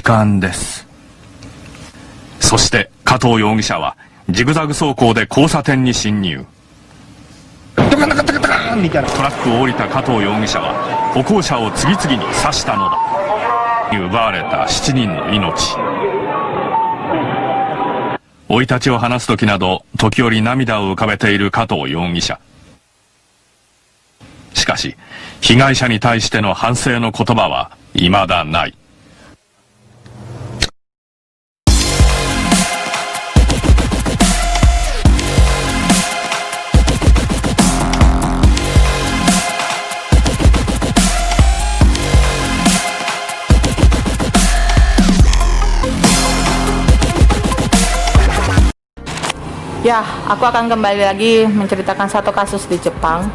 時間です。そして加藤容疑者はジグザグ走行で交差点に進入。トラックを降りた加藤容疑者は歩行者を次々に刺したのだ。奪われた7人の命。生い立ちを話す時など時折涙を浮かべている加藤容疑者。しかし被害者に対しての反省の言葉は未だない。Ya, aku akan kembali lagi menceritakan satu kasus di Jepang.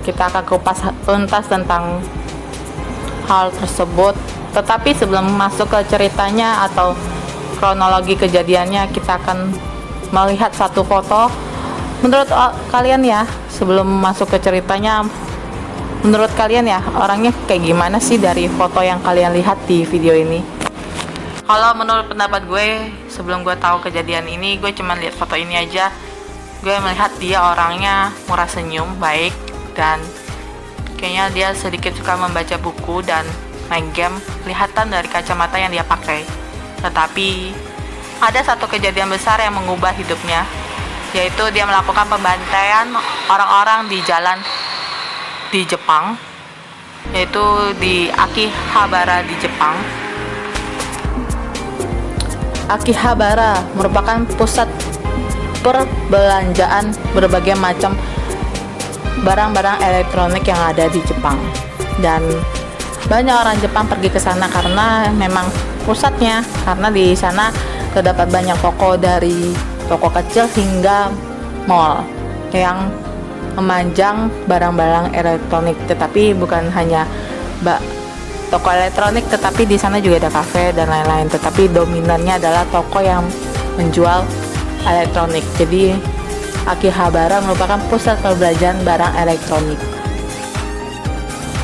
Kita akan kupas tuntas tentang hal tersebut. Tetapi sebelum masuk ke ceritanya atau kronologi kejadiannya, kita akan melihat satu foto. Menurut kalian ya, sebelum masuk ke ceritanya, menurut kalian ya, orangnya kayak gimana sih dari foto yang kalian lihat di video ini? Kalau menurut pendapat gue, sebelum gue tahu kejadian ini, gue cuma lihat foto ini aja. Gue melihat dia orangnya murah senyum, baik, dan kayaknya dia sedikit suka membaca buku dan main game. Kelihatan dari kacamata yang dia pakai. Tetapi ada satu kejadian besar yang mengubah hidupnya, yaitu dia melakukan pembantaian orang-orang di jalan di Jepang, yaitu di Akihabara di Jepang. Akihabara merupakan pusat perbelanjaan berbagai macam barang-barang elektronik yang ada di Jepang, dan banyak orang Jepang pergi ke sana karena memang pusatnya, karena di sana terdapat banyak toko, dari toko kecil hingga mall yang memanjang barang-barang elektronik. Tetapi bukan hanya toko elektronik, tetapi di sana juga ada kafe dan lain-lain. Tetapi dominannya adalah toko yang menjual elektronik. Jadi Akihabara merupakan pusat perbelanjaan barang elektronik.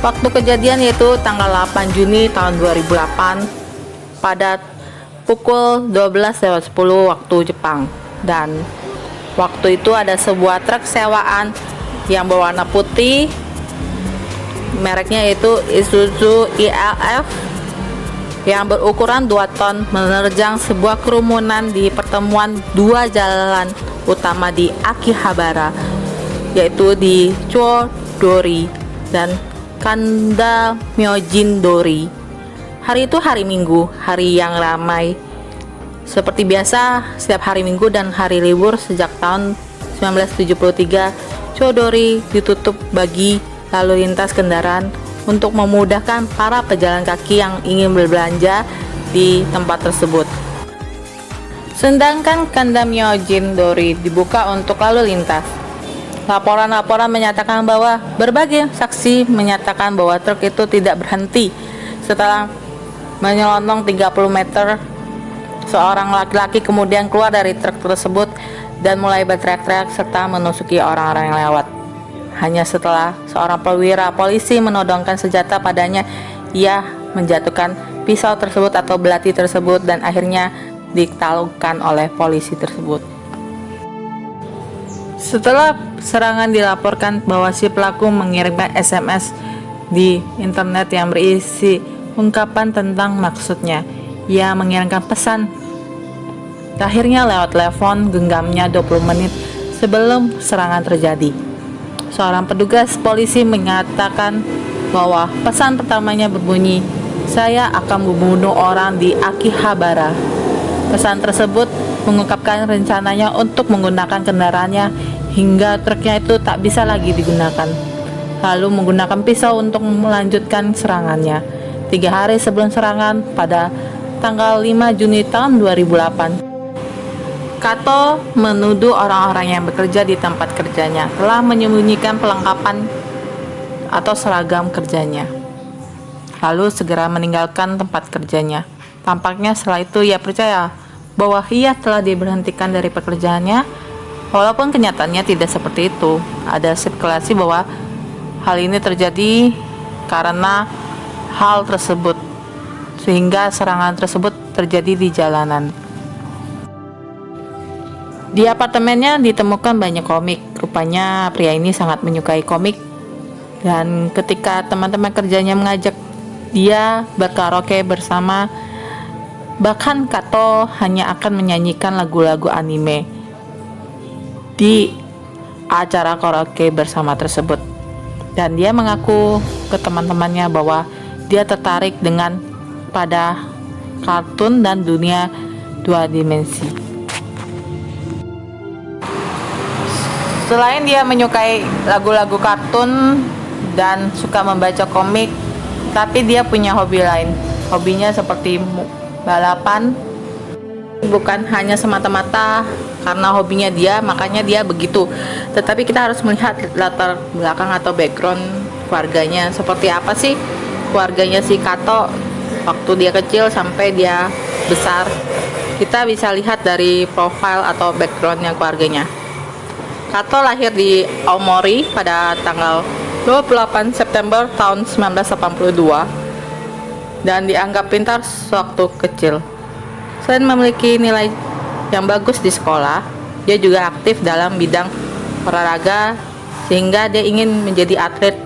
Waktu kejadian yaitu tanggal 8 Juni tahun 2008 pada pukul 12:10 waktu Jepang. Dan waktu itu ada sebuah truk sewaan yang berwarna putih, mereknya yaitu Isuzu ILF, yang berukuran 2 ton menerjang sebuah kerumunan di pertemuan dua jalan utama di Akihabara, yaitu di Chodori dan Kanda Myojin-dori. Hari itu hari Minggu, hari yang ramai. Seperti biasa, setiap hari Minggu dan hari libur sejak tahun 1973, Chodori ditutup bagi lalu lintas kendaraan untuk memudahkan para pejalan kaki yang ingin berbelanja di tempat tersebut. Sedangkan Kanda Myojin-dori dibuka untuk lalu lintas. Laporan-laporan menyatakan bahwa berbagai saksi menyatakan bahwa truk itu tidak berhenti setelah menyelonong 30 meter. Seorang laki-laki kemudian keluar dari truk tersebut dan mulai berteriak-teriak serta menusuki orang-orang yang lewat. Hanya setelah seorang perwira polisi menodongkan senjata padanya, ia menjatuhkan pisau tersebut atau belati tersebut dan akhirnya ditaklukkan oleh polisi tersebut. Setelah serangan dilaporkan bahwa si pelaku mengirimkan SMS di internet yang berisi ungkapan tentang maksudnya. Ia mengirimkan pesan akhirnya lewat telepon genggamnya 20 menit sebelum serangan terjadi. Seorang petugas polisi mengatakan bahwa pesan pertamanya berbunyi, "Saya akan membunuh orang di Akihabara." Pesan tersebut mengungkapkan rencananya untuk menggunakan kendaraannya hingga truknya itu tak bisa lagi digunakan, lalu menggunakan pisau untuk melanjutkan serangannya. 3 hari sebelum serangan pada tanggal 5 Juni tahun 2008, Kato menuduh orang-orang yang bekerja di tempat kerjanya telah menyembunyikan perlengkapan atau seragam kerjanya, lalu segera meninggalkan tempat kerjanya. Tampaknya setelah itu ia percaya bahwa ia telah diberhentikan dari pekerjaannya, walaupun kenyataannya tidak seperti itu. Ada spekulasi bahwa hal ini terjadi karena hal tersebut, sehingga serangan tersebut terjadi di jalanan. Di apartemennya ditemukan banyak komik. Rupanya pria ini sangat menyukai komik. Dan ketika teman-teman kerjanya mengajak dia berkaraoke bersama, bahkan Kato hanya akan menyanyikan lagu-lagu anime di acara karaoke bersama tersebut. Dan dia mengaku ke teman-temannya bahwa dia tertarik dengan pada kartun dan dunia 2 dimensi. Selain dia menyukai lagu-lagu kartun dan suka membaca komik, tapi dia punya hobi lain. Hobinya seperti balapan. Bukan hanya semata-mata karena hobinya dia, makanya dia begitu. Tetapi kita harus melihat latar belakang atau background keluarganya. Seperti apa sih keluarganya si Kato waktu dia kecil sampai dia besar. Kita bisa lihat dari profil atau backgroundnya keluarganya. Kato lahir di Aomori pada tanggal 28 September tahun 1982 dan dianggap pintar sewaktu kecil. Selain memiliki nilai yang bagus di sekolah, dia juga aktif dalam bidang olahraga sehingga dia ingin menjadi atlet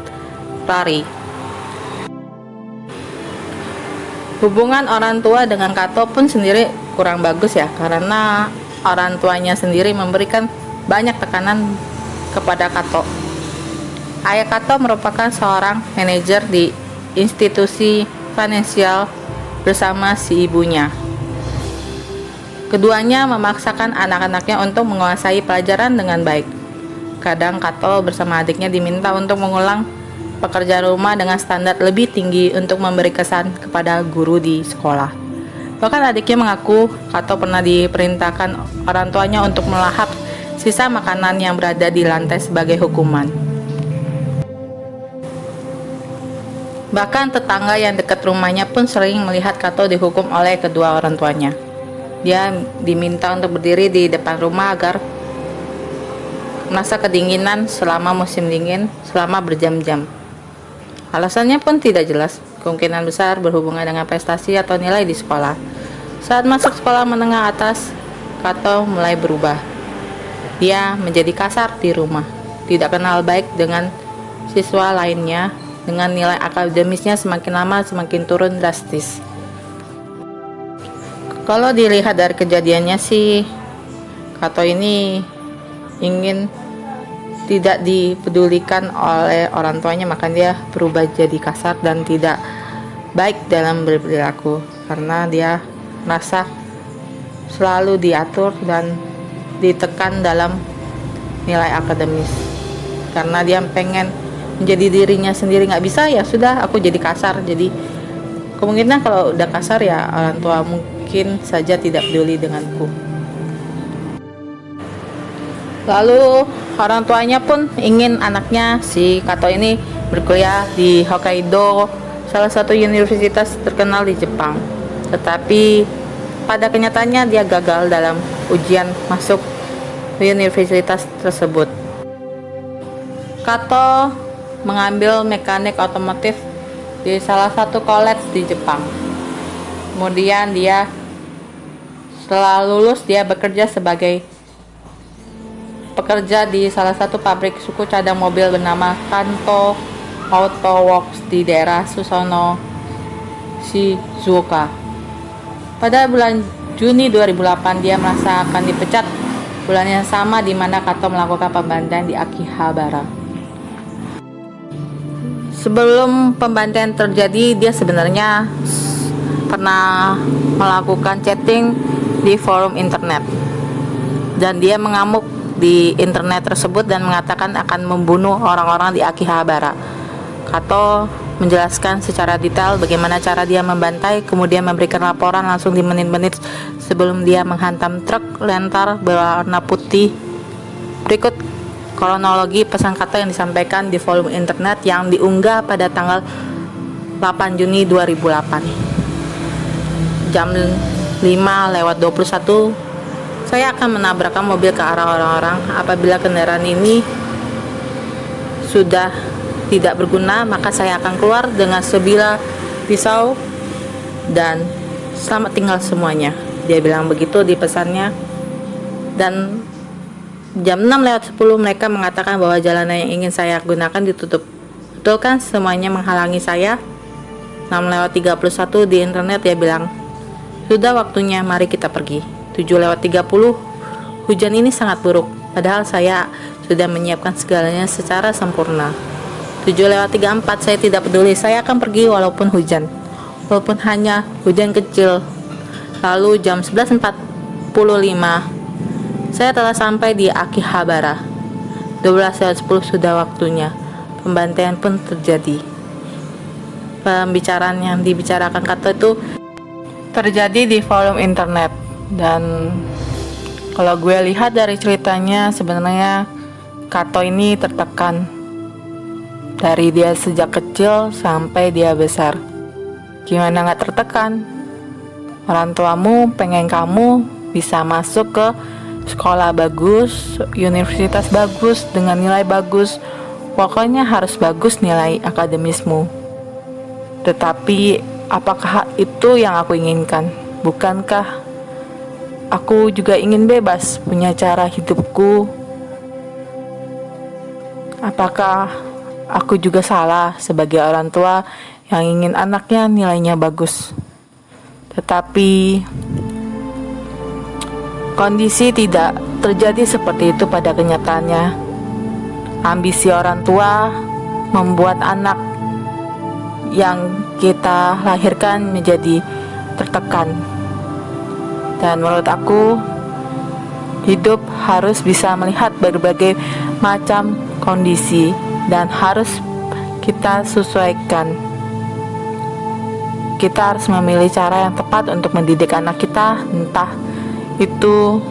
lari. Hubungan orang tua dengan Kato pun sendiri kurang bagus ya, karena orang tuanya sendiri memberikan banyak tekanan kepada Kato. Ayah Kato merupakan seorang manajer di institusi finansial bersama si ibunya. Keduanya memaksakan anak-anaknya untuk menguasai pelajaran dengan baik. Kadang Kato bersama adiknya diminta untuk mengulang pekerjaan rumah dengan standar lebih tinggi untuk memberi kesan kepada guru di sekolah. Bahkan adiknya mengaku Kato pernah diperintahkan orang tuanya untuk melahap sisa makanan yang berada di lantai sebagai hukuman. Bahkan tetangga yang dekat rumahnya pun sering melihat Kato dihukum oleh kedua orang tuanya. Dia diminta untuk berdiri di depan rumah agar masa kedinginan selama musim dingin selama berjam-jam. Alasannya pun tidak jelas, kemungkinan besar berhubungan dengan prestasi atau nilai di sekolah. Saat masuk sekolah menengah atas, Kato mulai berubah. Dia menjadi kasar di rumah, tidak kenal baik dengan siswa lainnya, dengan nilai akademisnya semakin lama semakin turun drastis. Kalau dilihat dari kejadiannya sih, Kato ini ingin tidak dipedulikan oleh orang tuanya, maka dia berubah jadi kasar dan tidak baik dalam berperilaku, karena dia merasa selalu diatur dan ditekan dalam nilai akademis. Karena dia pengen menjadi dirinya sendiri, nggak bisa, ya sudah aku jadi kasar. Jadi kemungkinan kalau udah kasar ya orang tua mungkin saja tidak peduli denganku. Lalu orang tuanya pun ingin anaknya si Kato ini berkuliah di Hokkaido, salah satu universitas terkenal di Jepang. Tetapi pada kenyataannya dia gagal dalam ujian masuk universitas tersebut. Kato mengambil mekanik otomotif di salah satu college di Jepang. Kemudian dia setelah lulus dia bekerja sebagai pekerja di salah satu pabrik suku cadang mobil bernama Kanto Auto Works di daerah Susono, Shizuoka. Pada bulan Juni 2008 dia merasa akan dipecat, bulan yang sama di mana Kato melakukan pembantaian di Akihabara. Sebelum pembantaian terjadi, dia sebenarnya pernah melakukan chatting di forum internet, dan dia mengamuk di internet tersebut dan mengatakan akan membunuh orang-orang di Akihabara. Kato menjelaskan secara detail bagaimana cara dia membantai, kemudian memberikan laporan langsung di menit-menit sebelum dia menghantam truk lentar berwarna putih. Berikut kronologi pesan Kato yang disampaikan di forum internet yang diunggah pada tanggal 8 Juni 2008. Jam 5:21, saya akan menabrakkan mobil ke arah orang-orang. Apabila kendaraan ini sudah tidak berguna, maka saya akan keluar dengan sebilah pisau dan selamat tinggal semuanya. Dia bilang begitu di pesannya. Dan jam 6:10 mereka mengatakan bahwa jalanan yang ingin saya gunakan ditutup. Betul kan, semuanya menghalangi saya. 6:31 di internet dia bilang, sudah waktunya, mari kita pergi. 7:30, hujan ini sangat buruk, padahal saya sudah menyiapkan segalanya secara sempurna. 7:34, saya tidak peduli, saya akan pergi walaupun hujan, walaupun hanya hujan kecil. Lalu jam 11:45 saya telah sampai di Akihabara. 12:10 sudah waktunya. Pembantaian pun terjadi. Pembicaraan yang dibicarakan Kato itu terjadi di forum internet. Dan kalau gue lihat dari ceritanya, sebenarnya Kato ini tertekan dari dia sejak kecil sampai dia besar. Gimana gak tertekan? Orang tuamu pengen kamu bisa masuk ke sekolah bagus, universitas bagus, dengan nilai bagus. Pokoknya harus bagus nilai akademismu. Tetapi apakah itu yang aku inginkan? Bukankah aku juga ingin bebas punya cara hidupku? Apakah aku juga salah sebagai orang tua yang ingin anaknya nilainya bagus? Tetapi kondisi tidak terjadi seperti itu pada kenyataannya. Ambisi orang tua membuat anak yang kita lahirkan menjadi tertekan. Dan menurut aku, hidup harus bisa melihat berbagai macam kondisi dan harus kita sesuaikan. Kita harus memilih cara yang tepat untuk mendidik anak kita, entah itu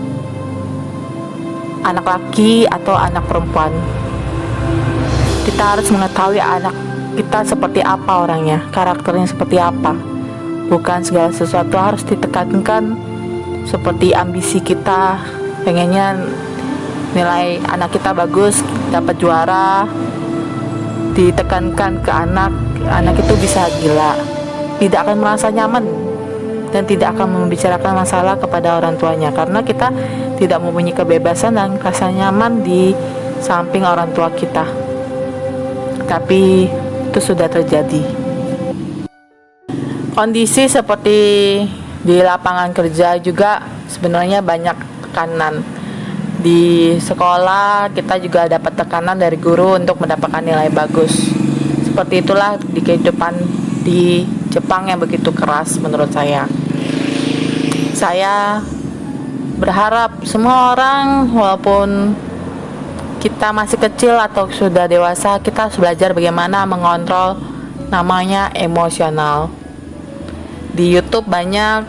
anak laki atau anak perempuan. Kita harus mengetahui anak kita seperti apa orangnya, karakternya seperti apa. Bukan segala sesuatu harus ditekankan seperti ambisi kita, pengennya nilai anak kita bagus, dapat juara, ditekankan ke anak itu bisa gila, tidak akan merasa nyaman dan tidak akan membicarakan masalah kepada orang tuanya, karena kita tidak mempunyai kebebasan dan rasa nyaman di samping orang tua kita. Tapi itu sudah terjadi. Kondisi seperti di lapangan kerja juga sebenarnya banyak tekanan. Di sekolah kita juga dapat tekanan dari guru untuk mendapatkan nilai bagus. Seperti itulah di kehidupan di Jepang yang begitu keras menurut saya. Saya berharap semua orang, walaupun kita masih kecil atau sudah dewasa, kita harus belajar bagaimana mengontrol namanya emosional. Di YouTube banyak,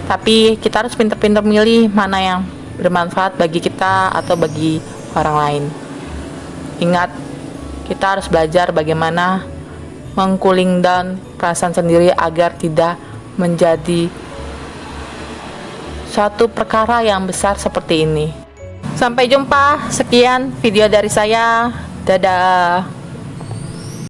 tapi kita harus pintar-pintar milih mana yang bermanfaat bagi kita atau bagi orang lain. Ingat, kita harus belajar bagaimana meng-cooling down perasaan sendiri agar tidak menjadi suatu perkara yang besar seperti ini. Sampai jumpa, sekian video dari saya. Dadah.